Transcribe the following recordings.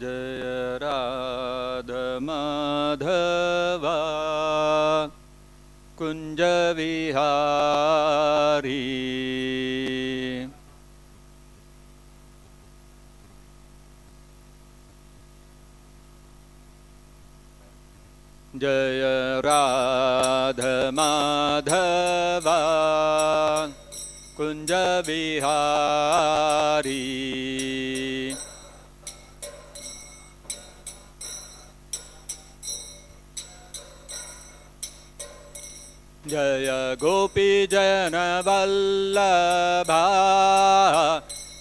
जय राधा माधवा कुंज विहारी। जय राधा माधवा कुंज विहारी। जय गोपी जन वल्लभा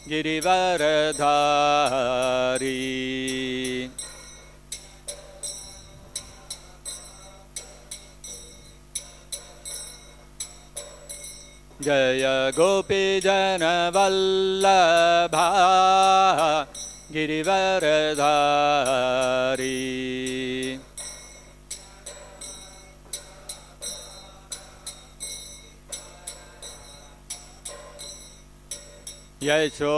गिरिवरधारी। जय गोपी जन वल्लभा गिरिवरधारी। यशोदनन्दन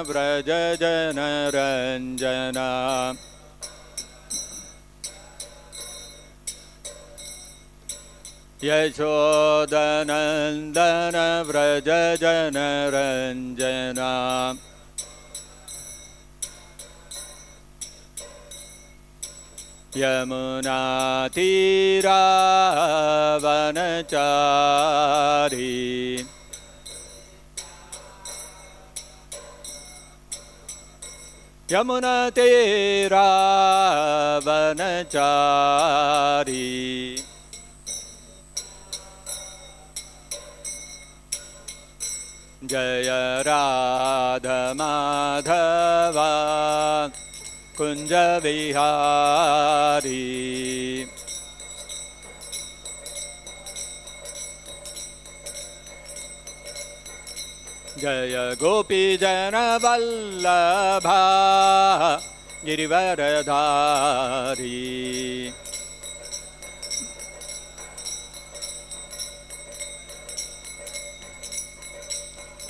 व्रज जनरञ्जना। यशोदनन्दन व्रज जनरञ्जना। यमुनातीरावनचारी। यमुनातीरावनचारी। जय राधा माधवा कुंज विहारी। जय गोपी जन वल्लभा गिरिवरधारी।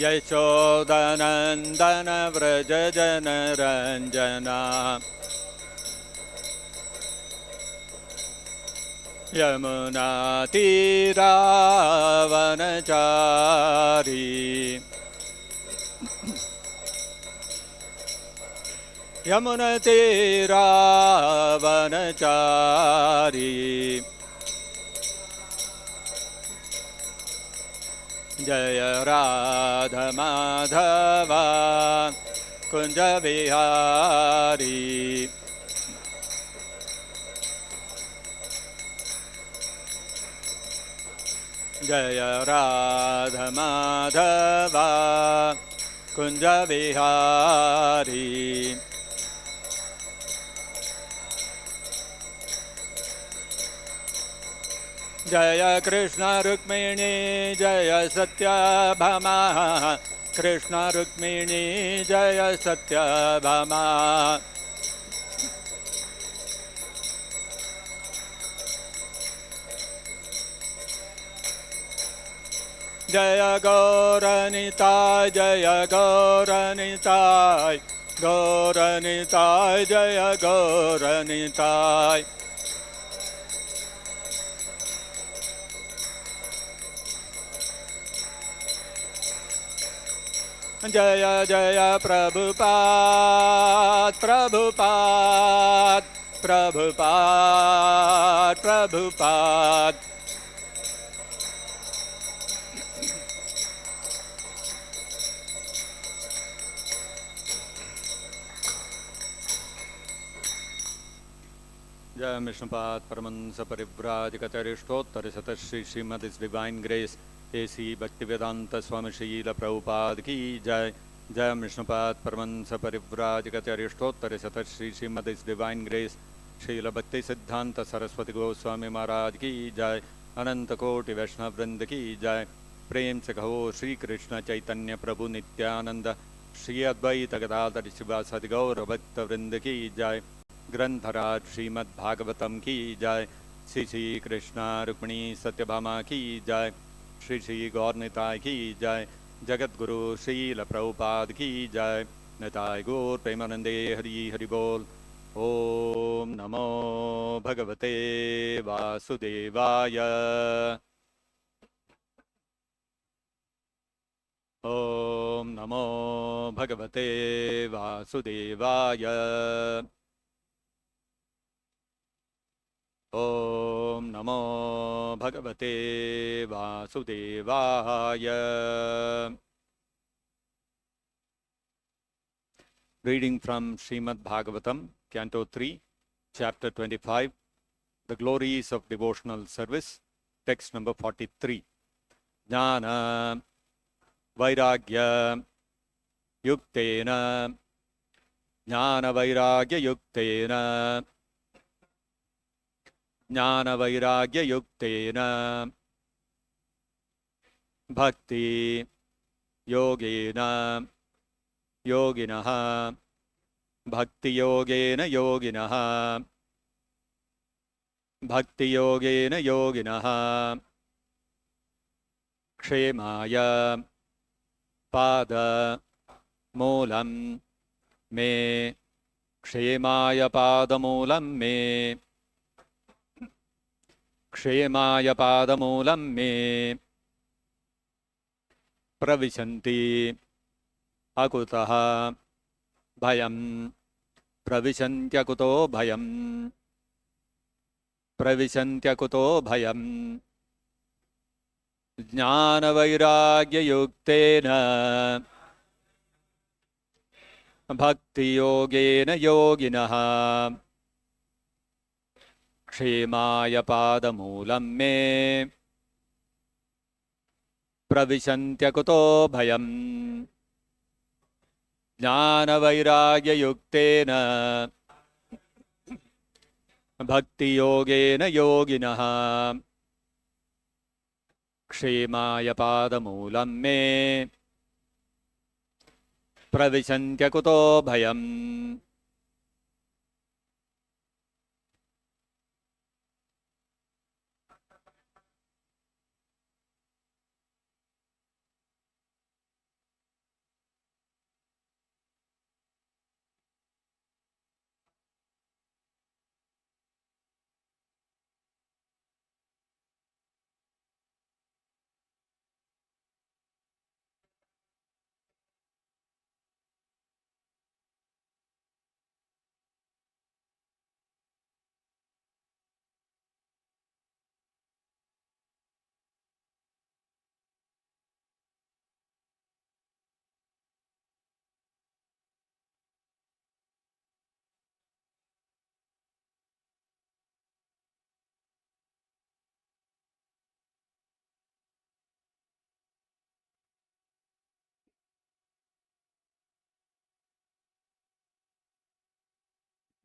यशोदनन्दन व्रज जनरञ्जना। यमुनातीरावनचारी। यमुनातीरावनचारी। जय राधा माधवा कुंज विहारी। जय राधा माधवा कुंज विहारी। जय कृष्ण रुक्मिणी जय सत्यभामा। कृष्ण रुक्मिणी जय सत्यभामा। जय गौरनिताय जय गौरनिताय। गौरनिताय जय गौरनिताय। जय जय प्रभुपाद प्रभुपाद प्रभुपाद प्रभुपाद। जय विष्णुपाद परमहंस परिव्राजकचरिष्ठोत्तर शतश्री श्रीमद divine grace A C Bhaktivedanta Swami शील प्रभुपाद की जय। जय विष्णुपाद परमहंस परिव्राजकचरिष्ठोत्तर शतश्री श्रीमद डिवाइन ग्रेस शील भक्ति सिद्धांत सरस्वती गोस्वामी महाराज की जय। अनंत कोटि वैष्णव वृंद की जय। प्रेम से कहो श्री कृष्ण चैतन्य प्रभु नित्यानंद श्री अद्वैत गदाधर शिवासदि गौर भक्त वृंद की जय। ग्रंथराज श्रीमद्भागवतम की जय। श्री श्री कृष्णा रुक्मिणी सत्यभामा की जय। श्री श्री गौरनिताय की जय। जगत गुरु श्रील प्रभुपाद की जय। Nitai Gaur Premanande Hari Hari Bol. Om Namo Bhagavate Vasudevaya. Om Namo Bhagavate Vasudevaya. Om Namo Bhagavate Vasudevaya. Reading from Srimad Bhagavatam, Canto 3, Chapter 25, The Glories of Devotional Service, text number 43. Jnana Vairagya Yuktena Jnana Vairagya Yuktena Jnana Vairagya Yuktena Bhakti Yogena Yoginaha Bhakti Yogena Yoginaha Bhakti Yogena Yoginaha Kshemaya Pada Moolam Me Kshemaya Pada Moolam Me Kshemaya Pada Moolam Me Pravishanti Akutaha Bhayam Pravishantyakuto Bhayam Pravishantyakuto Bhayam Jnana Vairagya Yuktena Bhakti Yogena Yoginaha Kshemaya Padamulam Me Pravishantyakuto Bhayam Jnana Vairagya Yuktena Bhakti Yogena Yoginaha Kshemaya Padamulam Me Pravishantyakuto Bhayam.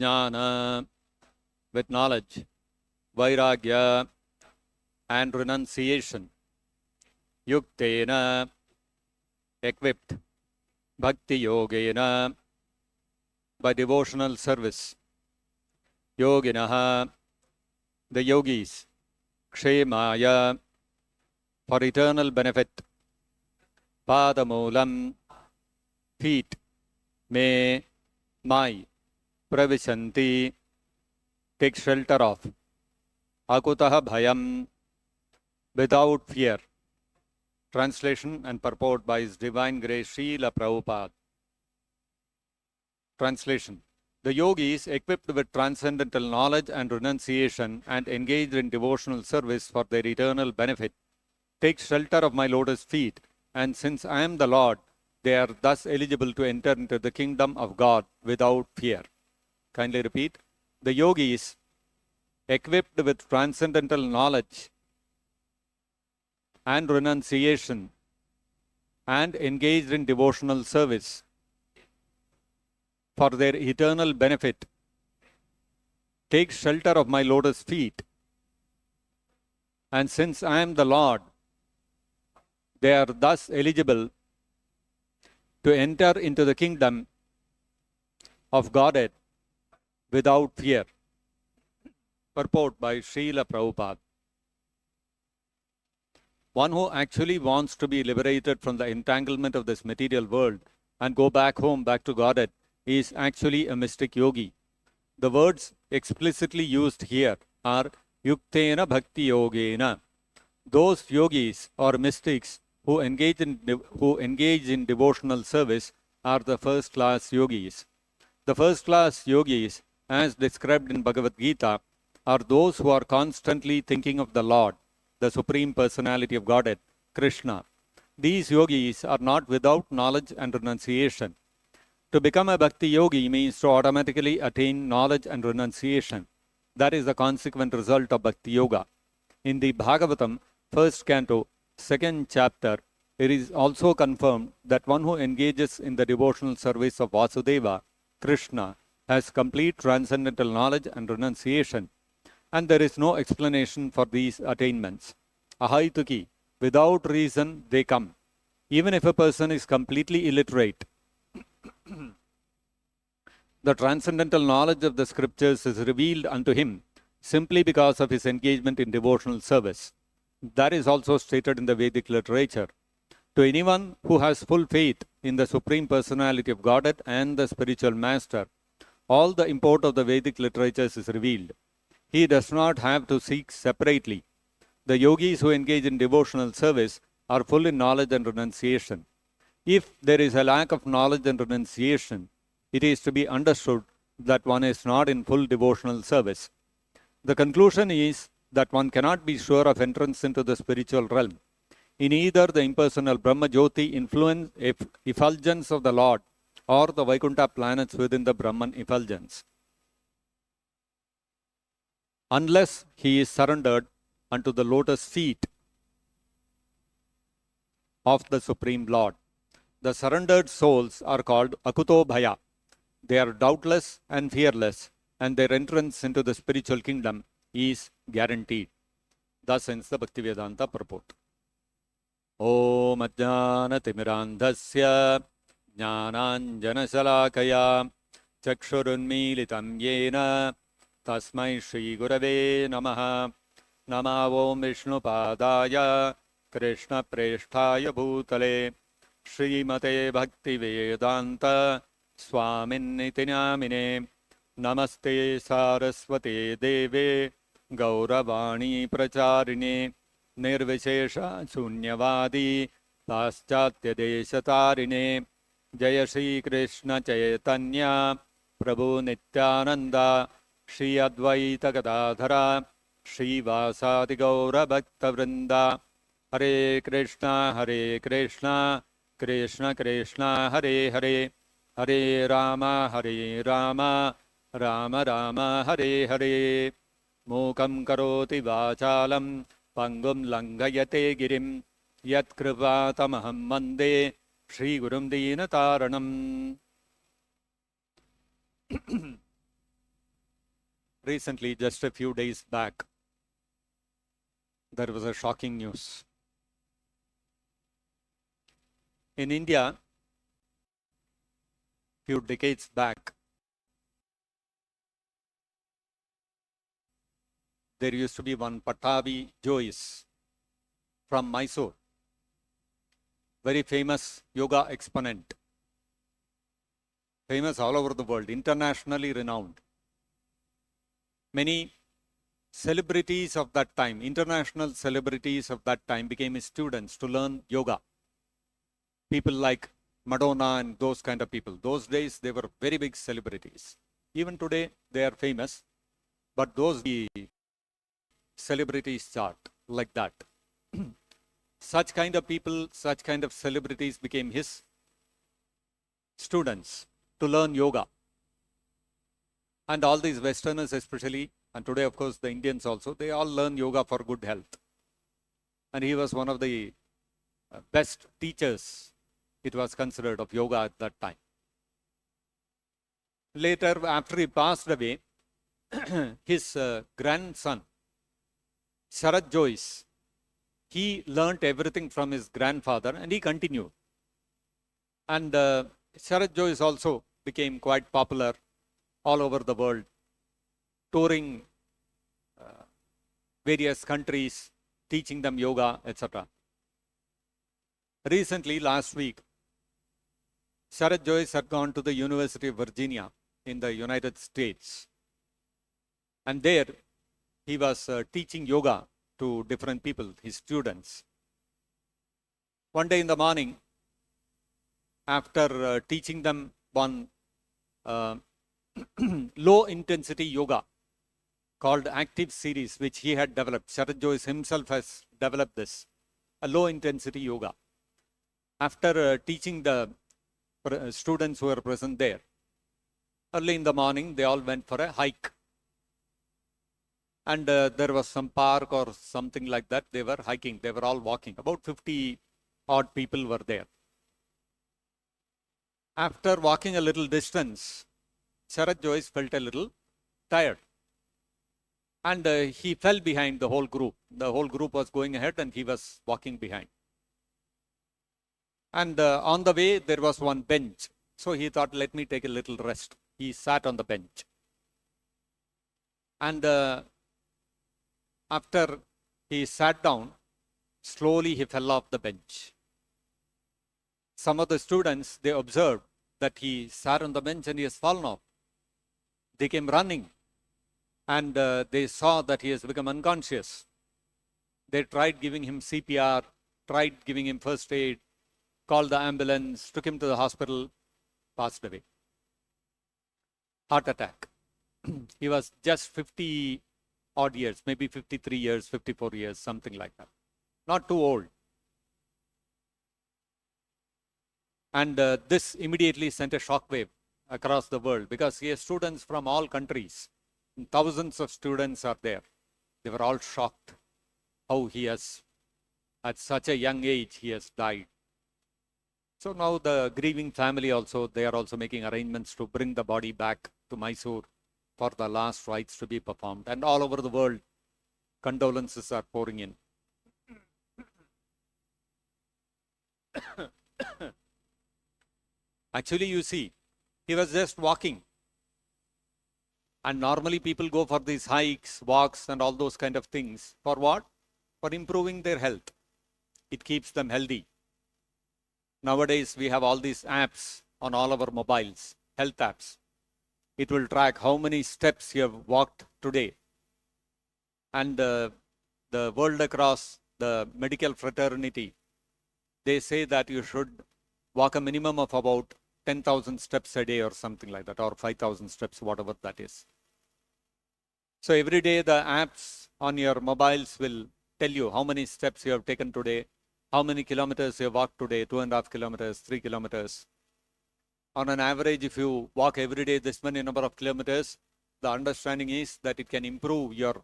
Jnana with knowledge, Vairagya and renunciation, Yuktena equipped, Bhakti Yogena by devotional service, Yoginaha the yogis, Kshemaya for eternal benefit, Padamulam feet, Me my Pravishanti take shelter of, Akutaha Bhayam without fear. Translation and purport by His Divine Grace Srila Prabhupada. Translation. The yogis, equipped with transcendental knowledge and renunciation and engaged in devotional service for their eternal benefit, take shelter of my lotus feet, and since I am the Lord, they are thus eligible to enter into the kingdom of God without fear. Kindly repeat. The yogis, equipped with transcendental knowledge and renunciation and engaged in devotional service for their eternal benefit, take shelter of my lotus feet, and since I am the Lord, they are thus eligible to enter into the kingdom of Godhead without fear. Purport by Srila Prabhupada. One who actually wants to be liberated from the entanglement of this material world and go back home, back to Godhead, is actually a mystic yogi. The words explicitly used here are yuktena bhakti yogena. Those yogis or mystics who engage in devotional service are the first class yogis. The first class yogis, as described in Bhagavad Gita, are those who are constantly thinking of the Lord, the Supreme Personality of Godhead, Krishna. These yogis are not without knowledge and renunciation. To become a bhakti yogi means to automatically attain knowledge and renunciation. That is the consequent result of bhakti yoga. In the Bhagavatam, first canto, second chapter, it is also confirmed that one who engages in the devotional service of Vasudeva, Krishna, has complete transcendental knowledge and renunciation. And there is no explanation for these attainments. Ahaituki, without reason they come. Even if a person is completely illiterate, the transcendental knowledge of the scriptures is revealed unto him simply because of his engagement in devotional service. That is also stated in the Vedic literature. To anyone who has full faith in the Supreme Personality of Godhead and the spiritual master, all the import of the Vedic literatures is revealed. He does not have to seek separately. The yogis who engage in devotional service are full in knowledge and renunciation. If there is a lack of knowledge and renunciation, it is to be understood that one is not in full devotional service. The conclusion is that one cannot be sure of entrance into the spiritual realm in either the impersonal Brahma Jyoti effulgence of the Lord or the Vaikuntha planets within the Brahman effulgence, unless he is surrendered unto the lotus feet of the Supreme Lord. The surrendered souls are called Akuto Bhaya. They are doubtless and fearless, and their entrance into the spiritual kingdom is guaranteed. Thus ends the Bhaktivedanta purport. Om Ajnana Timirandhasya Jnananjana Shalakaya Chakshurunmilitam Yena Tasmai Shri Gurave Namaha. Nama Om Vishnu Padaya Krishna Presthaya Bhutale Srimate Bhaktivedanta Swaminiti Namine Namaste Saraswate Deve Gauravani Pracharine Nirvishesha Sunyavadi Paschatya Deshatarine Jaya Shri Krishna Chaitanya Prabhu Nityananda Shri Advaita Gadadhara Shri Vasadi Gaura Bhakta Vrinda Hare Krishna Krishna Krishna Hare Hare Hare Rama Rama Rama Hare Hare Mukam Karoti Vachalam Pangum Langayate Girim Yat Kripatamaham Mande Shri Gurum Dinataranam. Recently, just a few days back, there was a shocking news. In India, few decades back, there used to be one Patavi Jois from Mysore, very famous yoga exponent, famous all over the world, internationally renowned. Many celebrities of that time, international celebrities of that time, became his students to learn yoga. People like Madonna and those kind of people. Those days, they were very big celebrities. Even today, they are famous, but those celebrities chart like that. Such kind of people, such kind of celebrities became his students to learn yoga. And all these Westerners especially, and today of course the Indians also, they all learn yoga for good health. And he was one of the best teachers, it was considered, of yoga at that time. Later, after he passed away, his grandson, Sharad Jois, he learnt everything from his grandfather and he continued. And Sharad Jois also became quite popular all over the world, touring various countries, teaching them yoga, etc. Recently, last week, Sharad Joyce had gone to the University of Virginia in the United States. And there he was teaching yoga to different people, his students. One day in the morning, after teaching them one low intensity yoga called Active Series, which he had developed. Sharad Joyce himself has developed this, a low intensity yoga. After teaching the students who were present there, early in the morning, they all went for a hike. And there was some park or something like that. They were hiking. They were all walking. About 50 odd people were there. After walking a little distance, Sharad Joyce felt a little tired. And he fell behind the whole group. The whole group was going ahead and he was walking behind. And on the way, there was one bench. So he thought, let me take a little rest. He sat on the bench. And after he sat down, slowly he fell off the bench. Some of the students, they observed that he sat on the bench and he has fallen off. They came running and they saw that he has become unconscious. They tried giving him CPR, tried giving him first aid, called the ambulance, took him to the hospital, passed away. Heart attack. He was just 50 odd years, maybe 53 years, 54 years, something like that. Not too old. And this immediately sent a shockwave across the world because he has students from all countries. Thousands of students are there. They were all shocked how he has, at such a young age, he has died. So now the grieving family also, they are also making arrangements to bring the body back to Mysore for the last rites to be performed. And all over the world, condolences are pouring in. Actually, you see, he was just walking. And normally people go for these hikes, walks, and all those kind of things. For what? For improving their health. It keeps them healthy. Nowadays, we have all these apps on all our mobiles, health apps. It will track how many steps you have walked today. And the world across, the medical fraternity, they say that you should walk a minimum of about 10,000 steps a day or something like that, or 5,000 steps, whatever that is. So every day the apps on your mobiles will tell you how many steps you have taken today, how many kilometers you have walked today, 2.5 kilometers, 3 kilometers. On an average, if you walk every day this many number of kilometers, the understanding is that it can improve your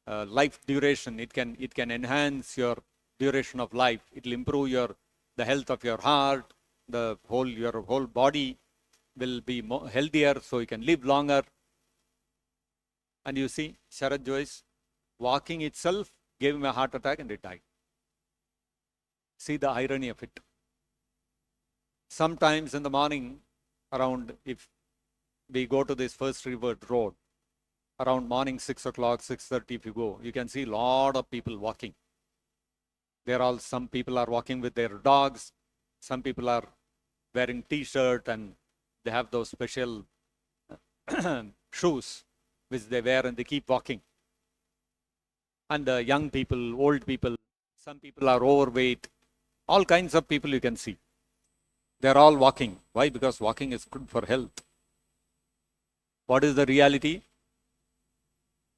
life duration. It can enhance your duration of life. It will improve the health of your heart. Your whole body will be more healthier, so you can live longer. And you see, Sharad Joyce, walking itself gave him a heart attack and he died. See the irony of it. Sometimes in the morning, around, if we go to this First River Road, around morning 6 o'clock, 6:30 if you go, you can see a lot of people walking. Some people are walking with their dogs. Some people are wearing t-shirt and they have those special shoes which they wear and they keep walking. And young people, old people, some people are overweight, all kinds of people you can see. They're all walking. Why? Because walking is good for health. What is the reality?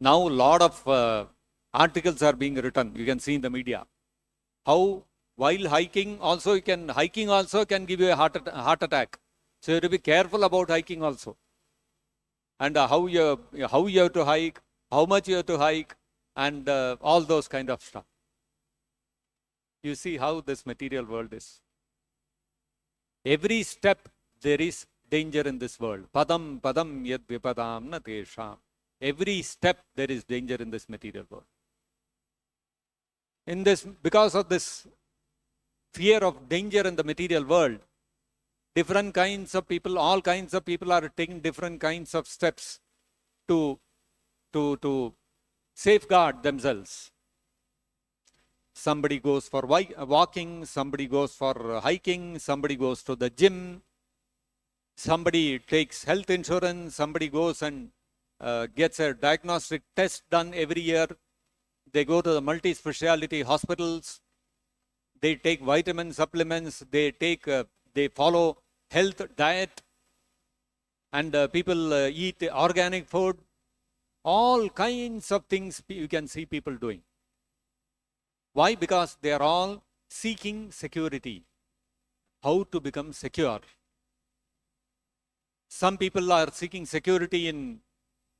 Now a lot of articles are being written. You can see in the media how while hiking also can give you a heart attack. So you have to be careful about hiking also. And how you have to hike, how much you have to hike, and all those kind of stuff. You see how this material world is. Every step there is danger in this world. Padam padam yad vipadam na tesham. Every step there is danger in this material world. Because of this fear of danger in the material world, different kinds of people, all kinds of people are taking different kinds of steps to safeguard themselves. Somebody goes for walking, somebody goes for hiking, somebody goes to the gym, Somebody takes health insurance, somebody goes and gets a diagnostic test done every year. They go to the multi-speciality hospitals. They take vitamin supplements. They follow health diet, and people eat organic food. All kinds of things you can see people doing. Why? Because they are all seeking security. How to become secure? Some people are seeking security in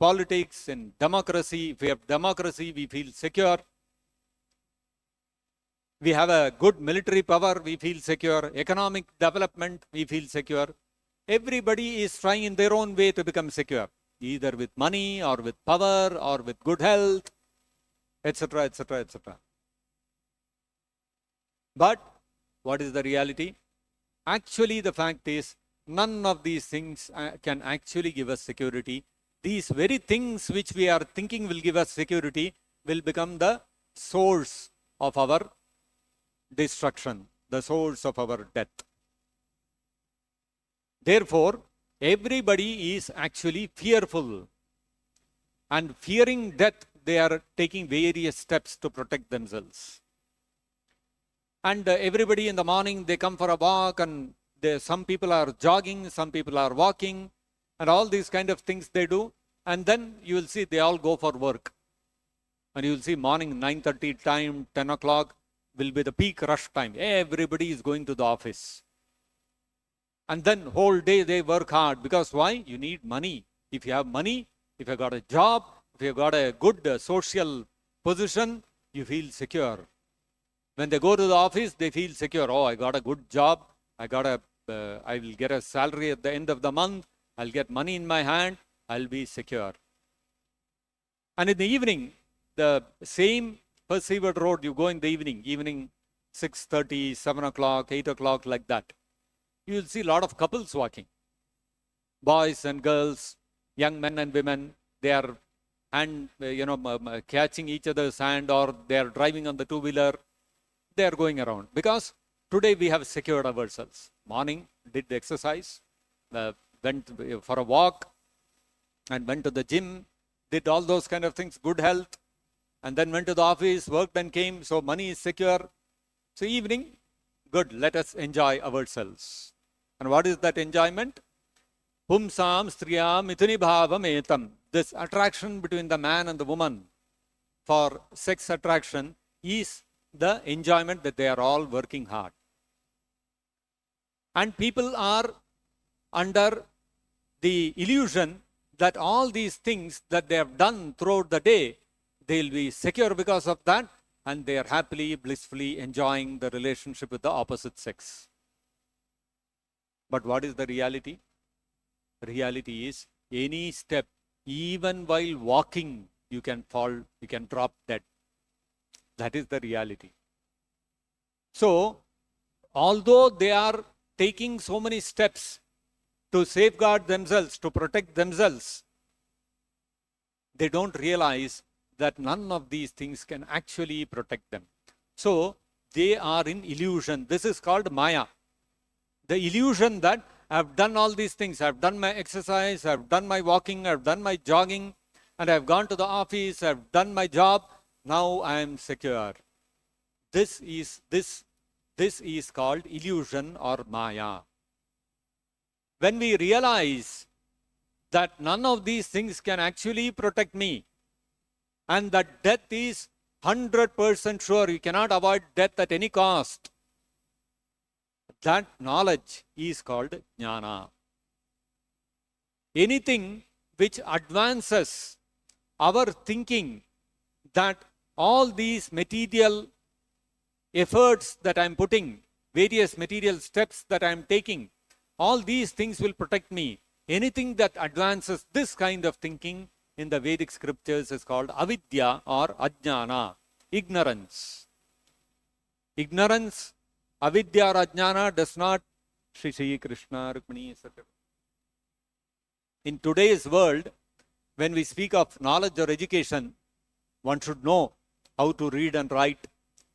politics and democracy. If we have democracy, we feel secure. We have a good military power, we feel secure. Economic development, we feel secure. Everybody is trying in their own way to become secure, either with money or with power or with good health, etc., etc., etc. But what is the reality? Actually, the fact is, none of these things can actually give us security. These very things which we are thinking will give us security will become the source of our destruction, the source of our death. Therefore, everybody is actually fearful. And fearing death, they are taking various steps to protect themselves. And everybody in the morning, they come for a walk, and some people are jogging, some people are walking, and all these kind of things they do. And then you will see they all go for work. And you will see morning 9:30 time, 10 o'clock will be the peak rush time. Everybody is going to the office. And then whole day they work hard. Because why? You need money. If you have money, if you have got a job, if you have got a good social position, you feel secure. When they go to the office, they feel secure. Oh, I got a good job. I will get a salary at the end of the month. I'll get money in my hand. I'll be secure. And in the evening, the same perceived road, you go in the evening 6:30, 7 o'clock, 8 o'clock, like that. You will see a lot of couples walking. Boys and girls, young men and women, they are catching each other's hand, or they are driving on the two-wheeler. They are going around. Because today we have secured ourselves. Morning, did the exercise, went for a walk, and went to the gym, did all those kind of things, good health, and then went to the office, worked and came, so money is secure. So evening, good, let us enjoy ourselves. And what is that enjoyment? Pumsam striyam ituni bhavam etam. This attraction between the man and the woman for sex attraction is the enjoyment that they are all working hard. And people are under the illusion that all these things that they have done throughout the day, they will be secure because of that, and they are happily, blissfully enjoying the relationship with the opposite sex. But what is the reality? The reality is, any step, even while walking, you can fall, you can drop dead. That is the reality. So, although they are taking so many steps to safeguard themselves, to protect themselves, they don't realize that none of these things can actually protect them. So, they are in illusion. This is called Maya. The illusion that I've done all these things. I've done my exercise, I've done my walking, I've done my jogging, and I've gone to the office, I've done my job. Now I am secure. This is called illusion or Maya. When we realize that none of these things can actually protect me, and that death is 100% sure, you cannot avoid death at any cost, that knowledge is called jnana. Anything which advances our thinking that all these material efforts that I am putting, various material steps that I am taking, all these things will protect me. Anything that advances this kind of thinking in the Vedic scriptures is called avidya or ajnana, ignorance. Ignorance, avidya or ajnana does not Shri Krishna, Rukmini, etc. In today's world, when we speak of knowledge or education, one should know how to read and write.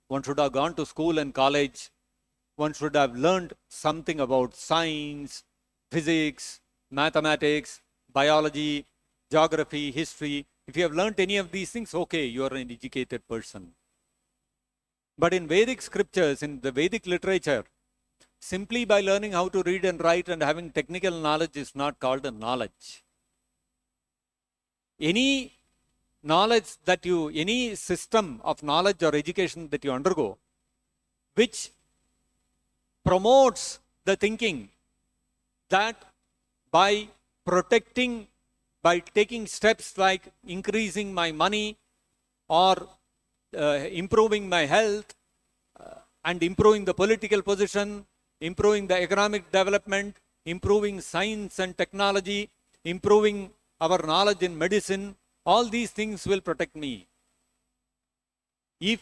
One should have gone to school and college. One should have learned something about science, physics, mathematics, biology, geography, history. If you have learnt any of these things, okay, you are an educated person. But in Vedic scriptures, in the Vedic literature, simply by learning how to read and write and having technical knowledge is not called a knowledge. Any knowledge that you, any system of knowledge or education that you undergo, which promotes the thinking that by protecting, by taking steps like increasing my money or improving my health and improving the political position, improving the economic development, improving science and technology, improving our knowledge in medicine, all these things will protect me. If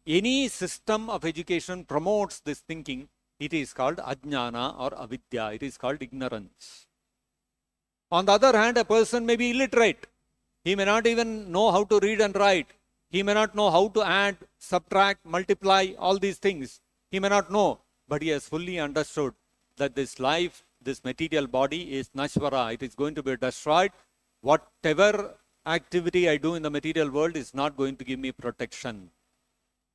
any system of education promotes this thinking, it is called ajnana or avidya. It is called ignorance. On the other hand, a person may be illiterate. He may not even know how to read and write. He may not know how to add, subtract, multiply, all these things. He may not know, but he has fully understood that this life, this material body is nashvara. It is going to be destroyed. Whatever activity I do in the material world is not going to give me protection.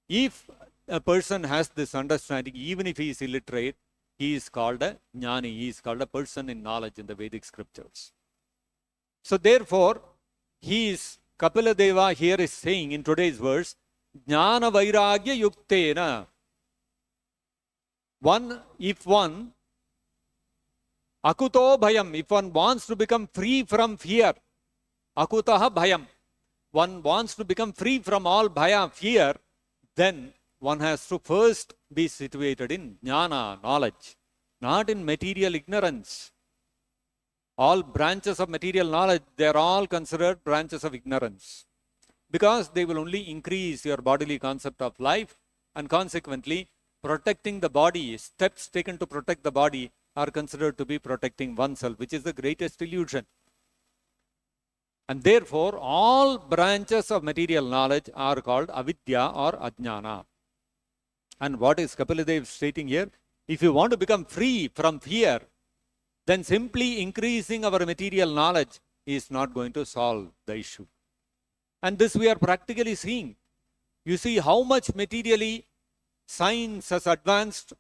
If a person has this understanding, even if he is illiterate, he is called a jnani. He is called a person in knowledge in the Vedic scriptures. So therefore, Kapila Deva here is saying in today's verse, jnana vairagya yuktena. If one akuto bhayam, if one wants to become free from fear, akutaha bhayam, one wants to become free from all bhaya, fear, then one has to first be situated in jnana, knowledge, not in material ignorance. All branches of material knowledge, they are all considered branches of ignorance, because they will only increase your bodily concept of life, and consequently protecting the body, steps taken to protect the body are considered to be protecting oneself, which is the greatest illusion. And therefore, all branches of material knowledge are called avidya or ajnana. And what is Kapila Dev stating here? If you want to become free from fear, then simply increasing our material knowledge is not going to solve the issue. And this we are practically seeing. You see how much materially science has advanced,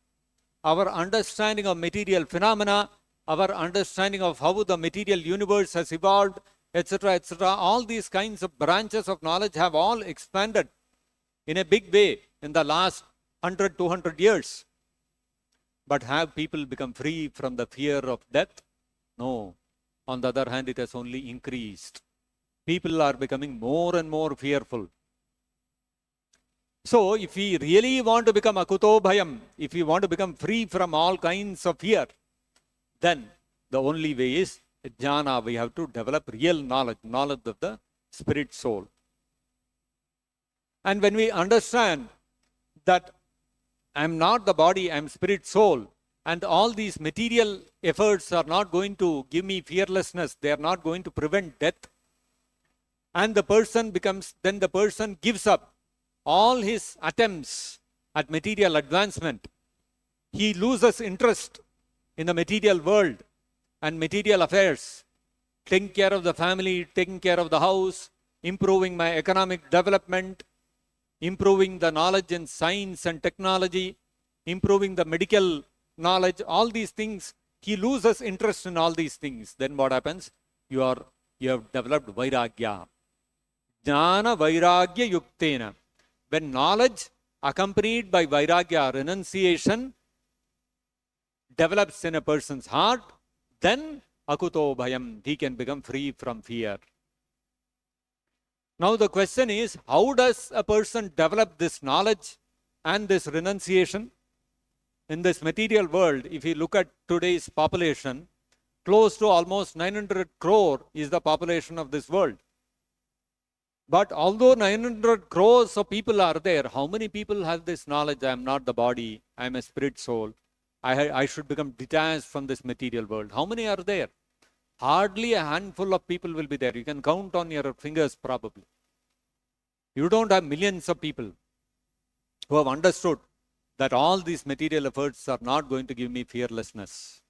our understanding of material phenomena, our understanding of how the material universe has evolved, etc., etc. All these kinds of branches of knowledge have all expanded in a big way in the last 100, 200 years. But have people become free from the fear of death? No. On the other hand, it has only increased. People are becoming more and more fearful. So, if we really want to become akuto bhayam, if we want to become free from all kinds of fear, then the only way is jnana. We have to develop real knowledge, knowledge of the spirit soul. And when we understand that I am not the body, I am spirit soul, and all these material efforts are not going to give me fearlessness, they are not going to prevent death, and the person gives up all his attempts at material advancement. He loses interest in the material world and material affairs, taking care of the family, taking care of the house, improving my economic development, improving the knowledge in science and technology, improving the medical knowledge, all these things. He loses interest in all these things. Then what happens? You have developed vairagya. Jnana vairagya yuktena. When knowledge accompanied by vairagya, renunciation, develops in a person's heart, then akuto bhayam, he can become free from fear. Now the question is, how does a person develop this knowledge and this renunciation? In this material world, if you look at today's population, close to almost 900 crore is the population of this world. But although 900 crores of people are there, how many people have this knowledge? I am not the body, I am a spirit soul. I should become detached from this material world. How many are there? Hardly a handful of people will be there. You can count on your fingers probably. You don't have millions of people who have understood that all these material efforts are not going to give me fearlessness.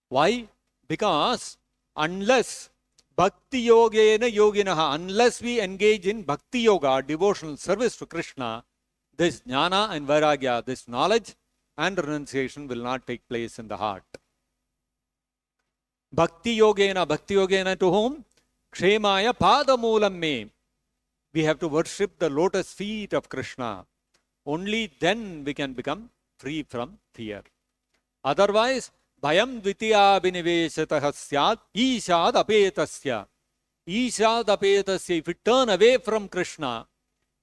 Why? Because unless Bhakti Yogena Yoginaha, unless we engage in Bhakti Yoga, devotional service to Krishna, this jnana and vairagya, this knowledge and renunciation will not take place in the heart. Bhakti Yogena to whom? Kshemaya Padamulam me. We have to worship the lotus feet of Krishna. Only then we can become free from fear. Otherwise, Bhayam Dvitiya Biniveshatah Syat Ishad Apetasya. Ishad Apetasya. If we turn away from Krishna,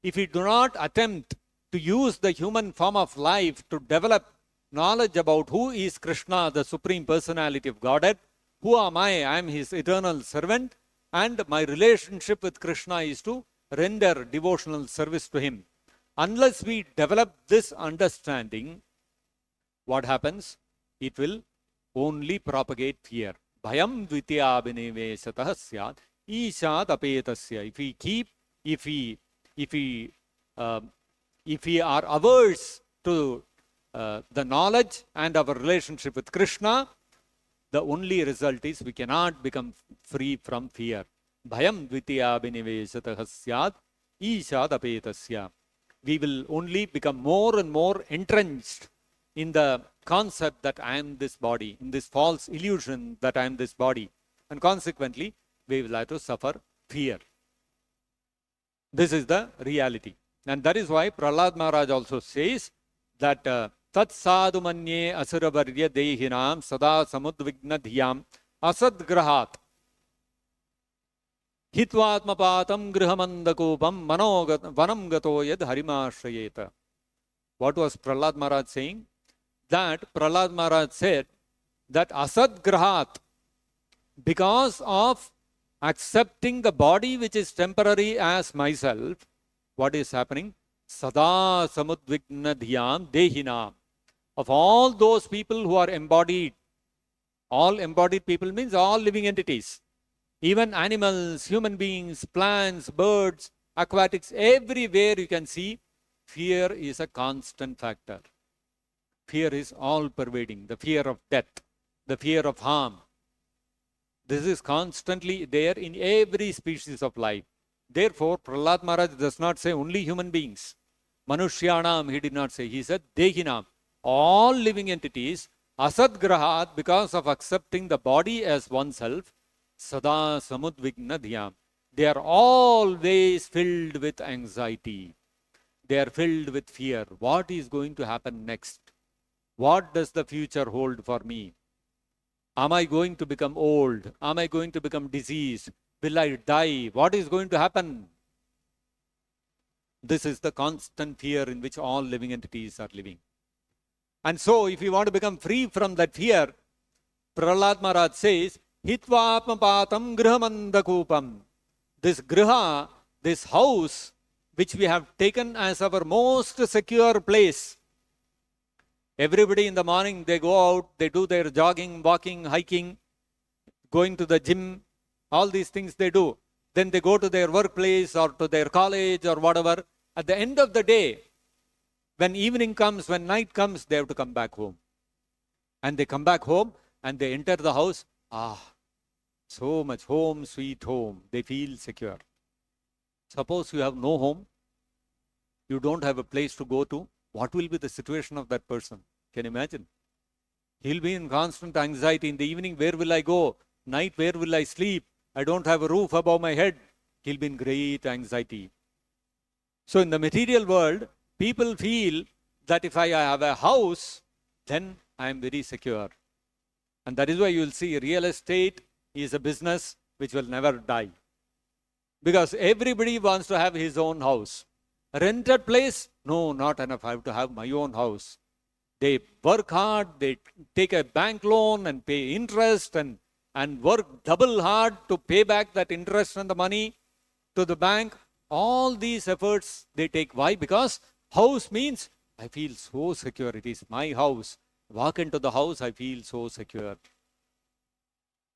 if we do not attempt to use the human form of life to develop knowledge about who is Krishna, the Supreme Personality of Godhead, who am I? I am His eternal servant, and my relationship with Krishna is to render devotional service to Him. Unless we develop this understanding, what happens? It will only propagate fear. Bhayam dvitiya binivesatah syat ishad apetasya. If we are averse to the knowledge and our relationship with Krishna, the only result is we cannot become free from fear. Bhayam dvitiya binivesatah syat ishad apetasya. We will only become more and more entrenched in the concept that I am this body, in this false illusion that I am this body. And consequently, we will have to suffer fear. This is the reality. And that is why Prahlad Maharaj also says that Tat sadhu manye asuravarya dehinam sada samudvigna dhyam asadgrahat hitvatmapatam grihamandakupam vanam gato yad harimashrayeta. What was Prahlad Maharaj saying? That Prahlad Maharaj said that asadgrahat, because of accepting the body which is temporary as myself, what is happening? Sada samudvigna dhyam dehinam. Of all those people who are embodied, all embodied people means all living entities, even animals, human beings, plants, birds, aquatics, everywhere you can see fear is a constant factor. Fear is all pervading. The fear of death, the fear of harm. This is constantly there in every species of life. Therefore, Prahlad Maharaj does not say only human beings. Manushyanam, he did not say. He said Dehinam. All living entities, asadgrahat, because of accepting the body as oneself, sada samudvigna dhyam. They are always filled with anxiety. They are filled with fear. What is going to happen next? What does the future hold for me? Am I going to become old? Am I going to become diseased? Will I die? What is going to happen? This is the constant fear in which all living entities are living. And so, if you want to become free from that fear, Prahlad Maharaj says, Hitvapmapatam grihamandakupam. This griha, this house, which we have taken as our most secure place. Everybody in the morning, they go out, they do their jogging, walking, hiking, going to the gym, all these things they do. Then they go to their workplace or to their college or whatever. At the end of the day, when evening comes, when night comes, they have to come back home. And they come back home and they enter the house. So much home, sweet home. They feel secure. Suppose you have no home, you don't have a place to go to, what will be the situation of that person? Can you imagine? He'll be in constant anxiety. In the evening, where will I go? Night, where will I sleep? I don't have a roof above my head. He'll be in great anxiety. So in the material world, people feel that if I have a house, then I am very secure. And that is why you will see real estate is a business which will never die. Because everybody wants to have his own house. A rented place? No, not enough. I have to have my own house. They work hard, they take a bank loan and pay interest and work double hard to pay back that interest and the money to the bank. All these efforts they take. Why? Because house means I feel so secure. It is my house. Walk into the house, I feel so secure.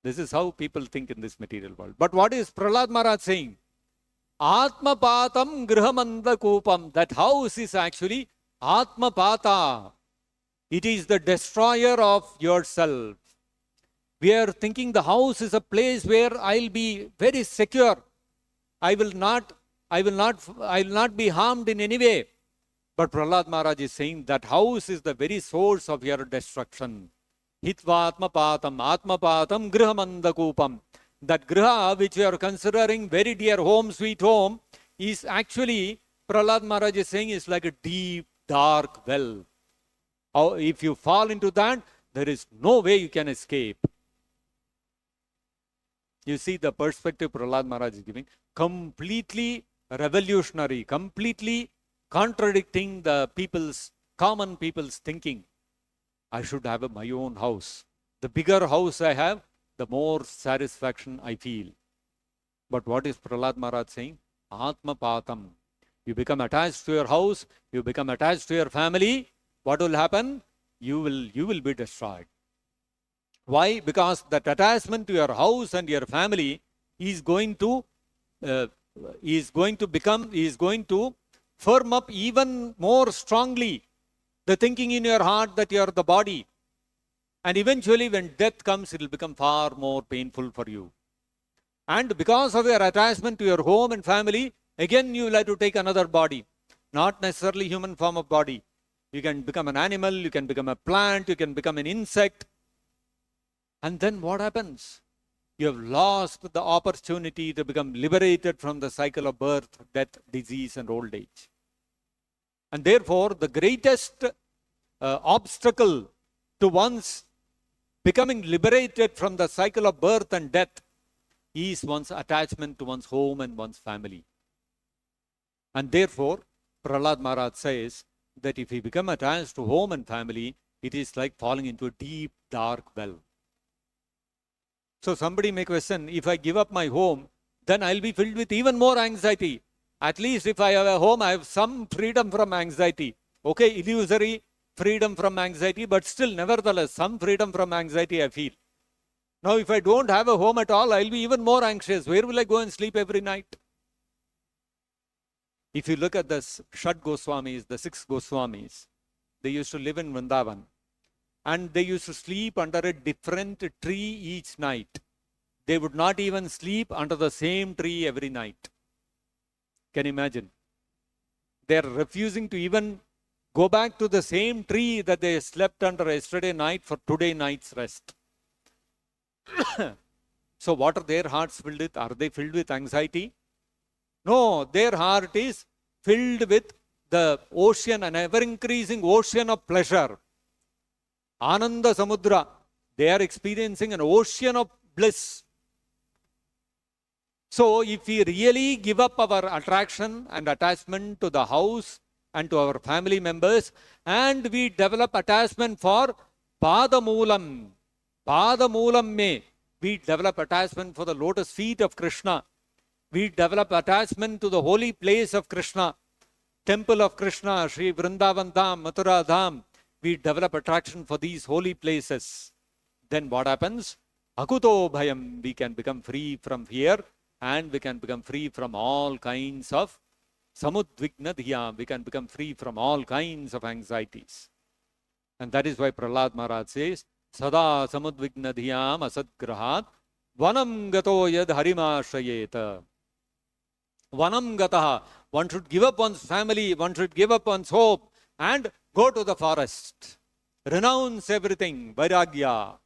This is how people think in this material world. But what is Prahlad Maharaj saying? Atmapatam grihamandakupam. That house is actually Atmapata. It is the destroyer of yourself. We are thinking the house is a place where I'll be very secure. I will not be harmed in any way. But Prahlad Maharaj is saying that house is the very source of your destruction. Hitva atmapatam, atmapatam grihamandakupam. That griha which you are considering very dear home, sweet home, is actually, Prahlad Maharaj is saying, is like a deep, dark well. If you fall into that, there is no way you can escape. You see the perspective Prahlad Maharaj is giving, completely revolutionary, completely contradicting the common people's thinking. I should have my own house. The bigger house I have, the more satisfaction I feel. But what is Prahlad Maharaj saying? Atma patam. You become attached to your house, you become attached to your family. What will happen? You will be destroyed. Why? Because that attachment to your house and your family is going to firm up even more strongly the thinking in your heart that you are the body. And eventually when death comes, it will become far more painful for you. And because of your attachment to your home and family, again you will have to take another body. Not necessarily human form of body. You can become an animal, you can become a plant, you can become an insect. And then what happens? You have lost the opportunity to become liberated from the cycle of birth, death, disease, and old age. And therefore, the greatest obstacle to one's becoming liberated from the cycle of birth and death is one's attachment to one's home and one's family. And therefore, Prahlad Maharaj says that if we become attached to home and family, it is like falling into a deep, dark well. So somebody may question, if I give up my home, then I'll be filled with even more anxiety. At least if I have a home, I have some freedom from anxiety. Okay, illusory freedom from anxiety, but still, nevertheless, some freedom from anxiety I feel. Now, if I don't have a home at all, I'll be even more anxious. Where will I go and sleep every night? If you look at the Shad Goswamis, the 6 Goswamis, they used to live in Vrindavan. And they used to sleep under a different tree each night. They would not even sleep under the same tree every night. Can you imagine? They are refusing to even go back to the same tree that they slept under yesterday night for today night's rest. So what are their hearts filled with? Are they filled with anxiety? No, their heart is filled with the ocean, an ever-increasing ocean of pleasure. Ananda Samudra. They are experiencing an ocean of bliss. So if we really give up our attraction and attachment to the house and to our family members, and we develop attachment for Padamulam. Padamulam me. We develop attachment for the lotus feet of Krishna. We develop attachment to the holy place of Krishna. Temple of Krishna, Sri Vrindavan Dham, Mathura Dham. We develop attraction for these holy places. Then what happens? Akuto bhayam. We can become free from fear and we can become free from all kinds of samudvigna dhya. We can become free from all kinds of anxieties. And that is why Prahlad Maharaj says, Sada samudvigna dhyam asadgrahat vanam gato yad harimashayeta. Vanam gataha. One should give up one's family, one should give up one's hope and go to the forest. Renounce everything. Vairagya.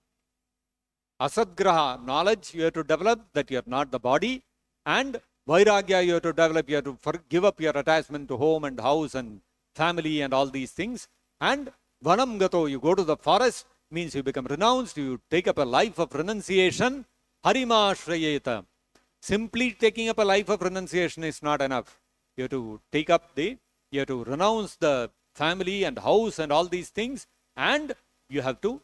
Asadgraha. Knowledge you have to develop that you are not the body. And Vairagya you have to develop. You have to give up your attachment to home and house and family and all these things. And Vanam gato. You go to the forest. Means you become renounced. You take up a life of renunciation. Harima Shrayeta. Simply taking up a life of renunciation is not enough. You have to take up you have to renounce the family and house and all these things, and you have to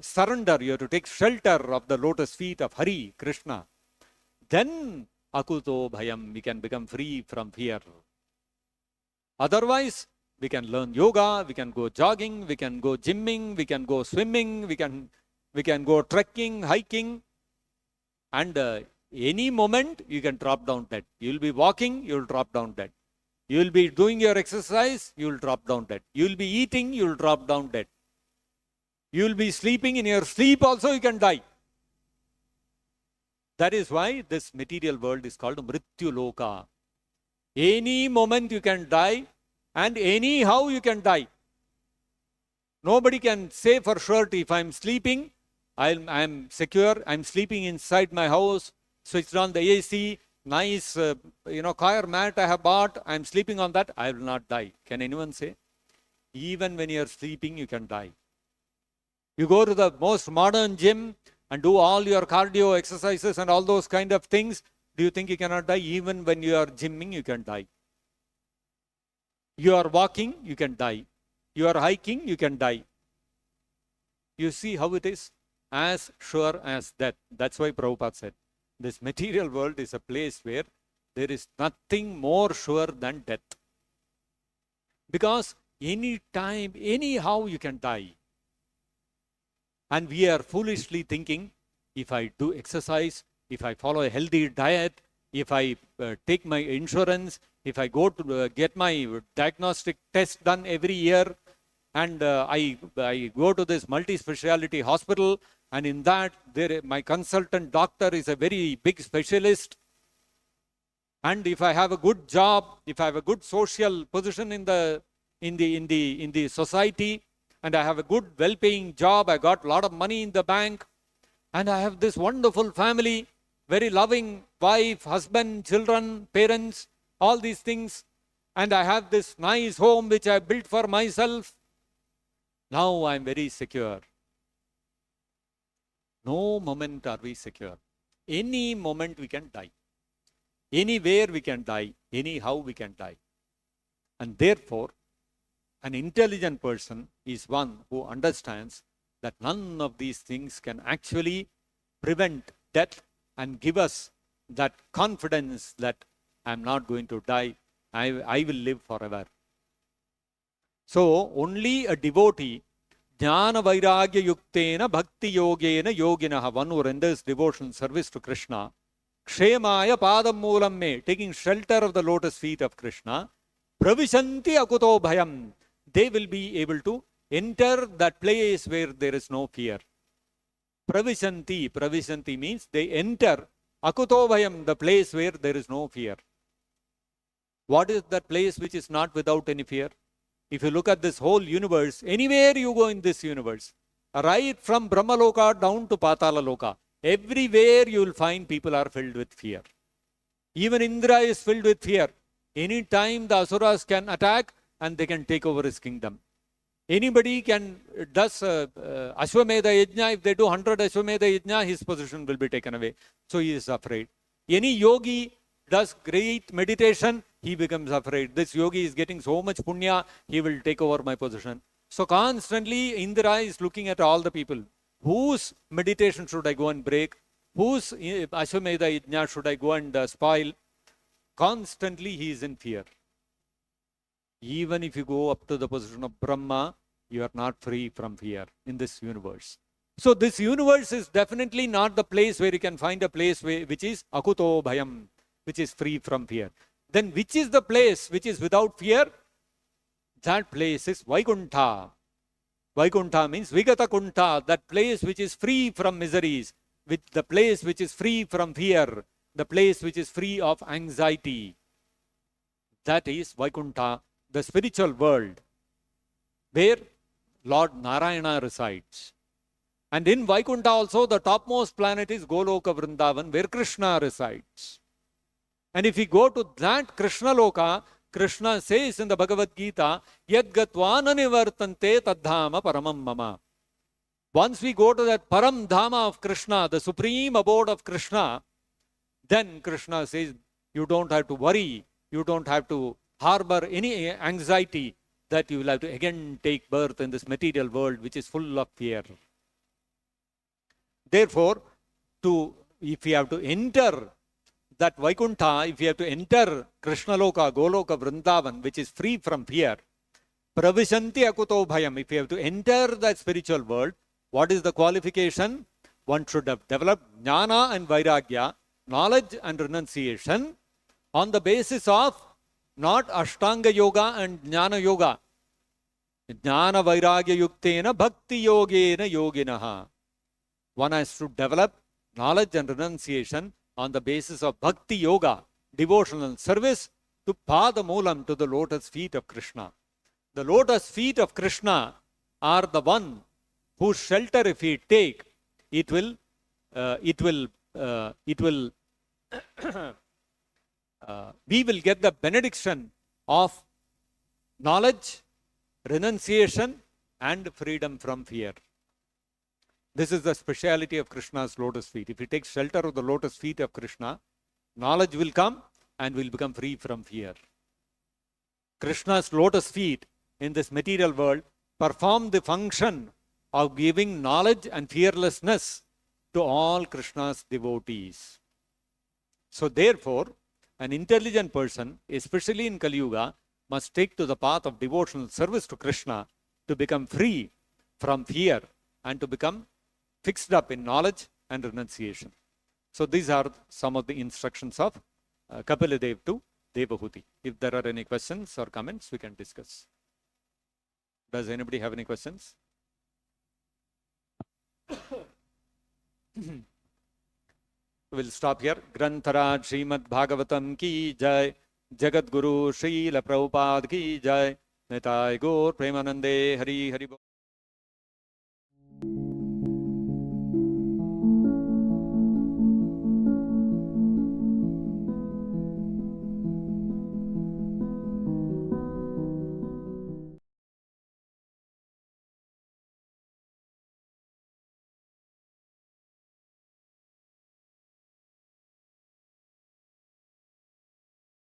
surrender. You have to take shelter of the lotus feet of Hari, Krishna. Then akuto bhayam, we can become free from fear. Otherwise, we can learn yoga, we can go jogging, we can go gymming, we can go swimming, we can go trekking, hiking, and any moment you can drop down dead. You will be walking, you will drop down dead. You will be doing your exercise, you will drop down dead. You will be eating, you will drop down dead. You will be sleeping, in your sleep also you can die. That is why this material world is called Mrityu Loka. Any moment you can die, and anyhow you can die. Nobody can say for sure if I'm sleeping, I'm secure, I'm sleeping inside my house, switched on the AC, nice coir mat I have bought, I'm sleeping on that, I will not die. Can anyone say? Even when you're sleeping, you can die. You go to the most modern gym and do all your cardio exercises and all those kind of things. Do you think you cannot die? Even when you are gymming, you can die. You are walking, you can die. You are hiking, you can die. You see how it is? As sure as death. That's why Prabhupada said, this material world is a place where there is nothing more sure than death. Because any time, anyhow you can die. And we are foolishly thinking, if I do exercise, if I follow a healthy diet, if I take my insurance, if I go to get my diagnostic test done every year, and I go to this multi-speciality hospital, and in that my consultant doctor is a very big specialist, and if I have a good job, if I have a good social position in the society, and I have a good well-paying job, I got a lot of money in the bank, and I have this wonderful family, very loving wife, husband, children, parents, all these things, and I have this nice home which I built for myself. Now I am very secure. No moment are we secure. Any moment we can die. Anywhere we can die. Anyhow we can die. And therefore, an intelligent person is one who understands that none of these things can actually prevent death and give us that confidence that I am not going to die. I will live forever. So, only a devotee, Jnana Vairagya Yuktena Bhakti Yogena Yoginaha, one who renders devotion service to Krishna, Kshemaya Padam Moolam Me, taking shelter of the lotus feet of Krishna, Pravishanti Akuto Bhayam, they will be able to enter that place where there is no fear. Pravishanti means they enter Akuto Bhayam, the place where there is no fear. What is that place which is not without any fear? If you look at this whole universe, anywhere you go in this universe, right from Brahmaloka down to Patala Loka, everywhere you will find people are filled with fear. Even Indra is filled with fear. Any time the Asuras can attack and they can take over his kingdom. Anybody does Ashwamedha Yajna, if they do 100 Ashwamedha Yajna, his position will be taken away. So he is afraid. Any yogi does great meditation, he becomes afraid. This yogi is getting so much punya, he will take over my position. So constantly Indra is looking at all the people. Whose meditation should I go and break? Whose Ashwamedha Yajna should I go and spoil? Constantly he is in fear. Even if you go up to the position of Brahma, you are not free from fear in this universe. So this universe is definitely not the place where you can find a place which is Akuto Bhayam, which is free from fear. Then which is the place which is without fear? That place is Vaikuntha. Vaikuntha means Vigata Kunta, that place which is free from miseries, the place which is free from fear, the place which is free of anxiety. That is Vaikuntha, the spiritual world, where Lord Narayana resides. And in Vaikuntha also, the topmost planet is Goloka Vrindavan, where Krishna resides. And if we go to that Krishna Loka, Krishna says in the Bhagavad Gita, Yad Gatvana Nivartante Tadhama Paramam Mama. Once we go to that Param Dhama of Krishna, the supreme abode of Krishna, then Krishna says, you don't have to worry, you don't have to harbor any anxiety that you will have to again take birth in this material world which is full of fear. Therefore, if you have to enter that Vaikuntha, if you have to enter Krishna Loka, Goloka, Vrindavan, which is free from fear, Pravishanti Akuto Bhayam, if you have to enter that spiritual world, what is the qualification? One should have developed Jnana and Vairagya, knowledge and renunciation, on the basis of not Ashtanga Yoga and Jnana Yoga. Jnana Vairagya Yuktena Bhakti Yogena Yoginaha. One has to develop knowledge and renunciation on the basis of Bhakti Yoga, devotional service to Pada Moolam, to the lotus feet of Krishna. The lotus feet of Krishna are the one whose shelter if we take, it will we will get the benediction of knowledge, renunciation, and freedom from fear. This is the speciality of Krishna's lotus feet. If we take shelter of the lotus feet of Krishna, knowledge will come and we'll become free from fear. Krishna's lotus feet in this material world perform the function of giving knowledge and fearlessness to all Krishna's devotees. So therefore, an intelligent person, especially in Kali Yuga, must take to the path of devotional service to Krishna to become free from fear and to become fixed up in knowledge and renunciation. So these are some of the instructions of Kapila to Devahuti. If there are any questions or comments, we can discuss. Does anybody have any questions? We'll stop here. Grantaraj Srimad Bhagavatam ki jai. Jagat Guru Srila Prabhupada ki jai. Nitai Gaur Premanande Hari Hari.